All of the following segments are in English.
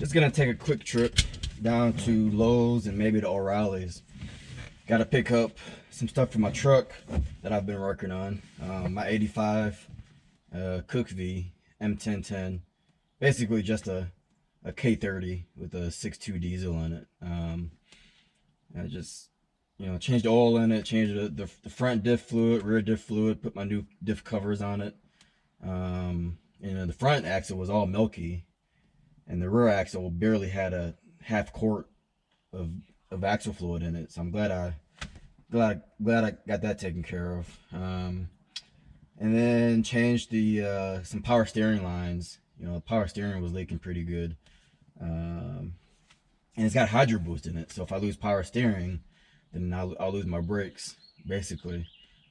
Just gonna take a quick trip down to Lowe's and maybe to O'Reilly's. Gotta pick up some stuff for my truck that I've been working on. My 85 Cook V M1010. Basically just a K30 with a 6.2 diesel in it. I just, changed the oil in it, changed the front diff fluid, rear diff fluid, put my new diff covers on it. The front axle was all milky, and the rear axle barely had a half quart of axle fluid in it. So I'm glad I got that taken care of. And then changed the some power steering lines. The power steering was leaking pretty good. And it's got hydro boost in it, so if I lose power steering, then I'll lose my brakes. Basically,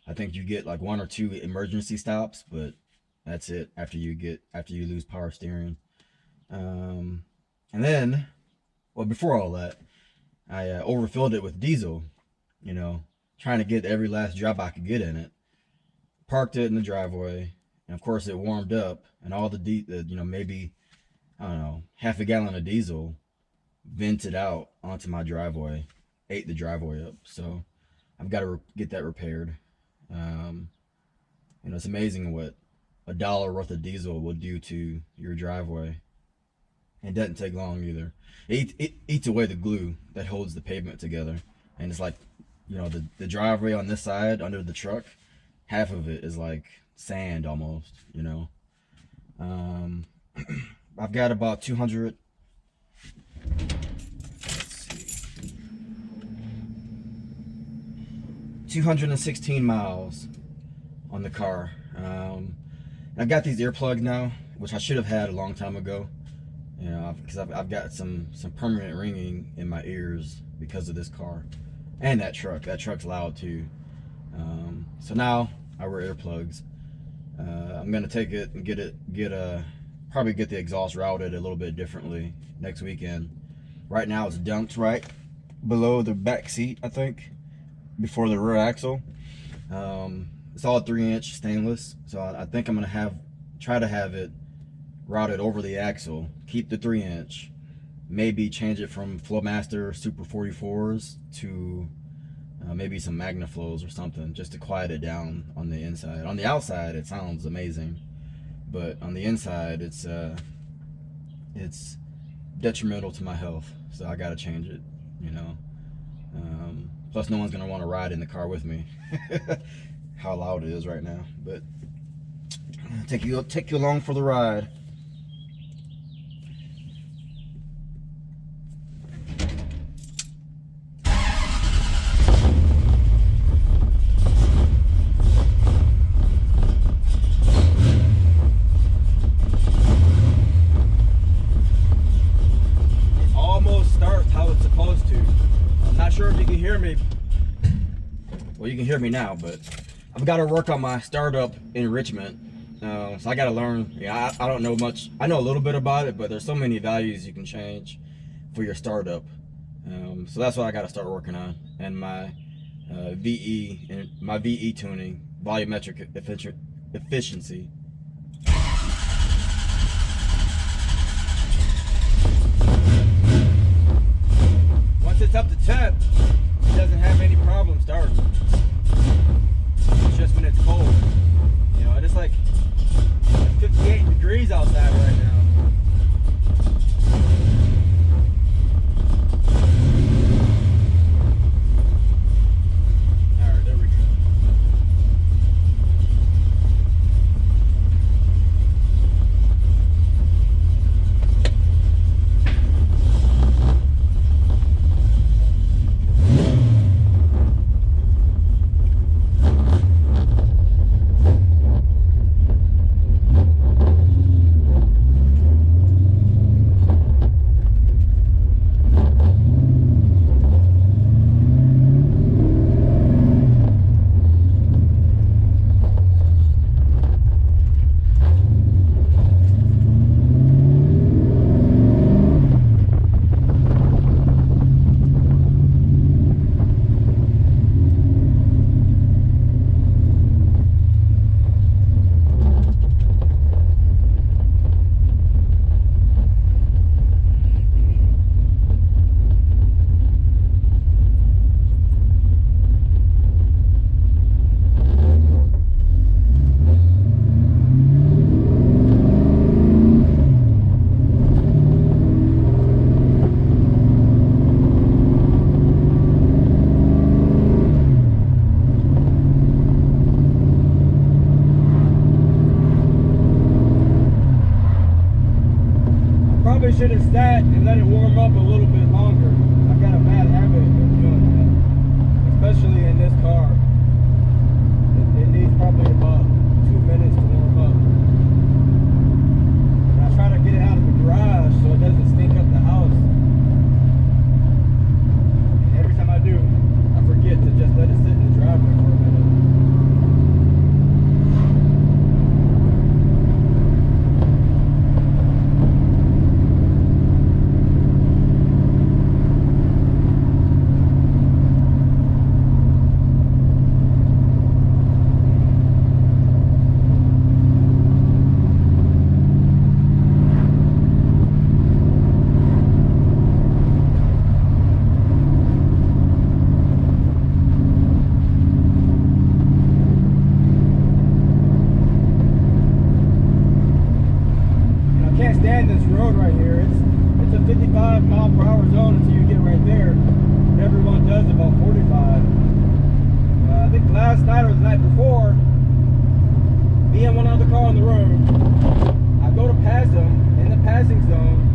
I think you get like 1 or 2 emergency stops, but that's it after you lose power steering. And then, well, before all that, I overfilled it with diesel, trying to get every last drop I could get in it. Parked it in the driveway, and of course it warmed up, and all the maybe, I don't know, half a gallon of diesel vented out onto my driveway, ate the driveway up. So I've got to get that repaired. It's amazing what $1 worth of diesel will do to your driveway. It doesn't take long either. It eats away the glue that holds the pavement together. And it's like, the driveway on this side under the truck, half of it is like sand almost, I've got about 216 miles on the car. I've got these earplugs now, which I should have had a long time ago. Because I've got some permanent ringing in my ears because of this car and that truck. That truck's loud too. So now I wear earplugs. I'm gonna take it and probably get the exhaust routed a little bit differently next weekend. Right now it's dumped right below the back seat, I think, before the rear axle. It's all 3-inch stainless, so I think I'm gonna try to have it routed over the axle, keep the 3-inch, maybe change it from Flowmaster Super 44s to maybe some MagnaFlows or something, just to quiet it down on the inside. On the outside it sounds amazing, but on the inside it's detrimental to my health, so I gotta change it. Plus no one's gonna want to ride in the car with me. How loud it is right now, but take you along for the ride. Well, you can hear me now, but I've got to work on my startup enrichment. So I got to learn. I don't know much. I know a little bit about it, but there's so many values you can change for your startup. So that's what I got to start working on. And my VE tuning, volumetric efficiency. Once it's up to temp, it doesn't have any problem starting. It's just when it's cold. It's like 58 degrees outside right now. Alright, there we go. probably should have sat and let it warm up a little bit longer. I've got a bad habit of doing that, especially in this car. It needs probably about 2 minutes to warm up. And I try to get it out of the garage so it doesn't stink up the house. And every time I do, I forget to just let it sit in the driveway for a minute. Can't stand this road right here. It's a 55 mile per hour zone until you get right there. Everyone does about 45. I think last night or the night before, me and one other car on the road, I go to pass them in the passing zone,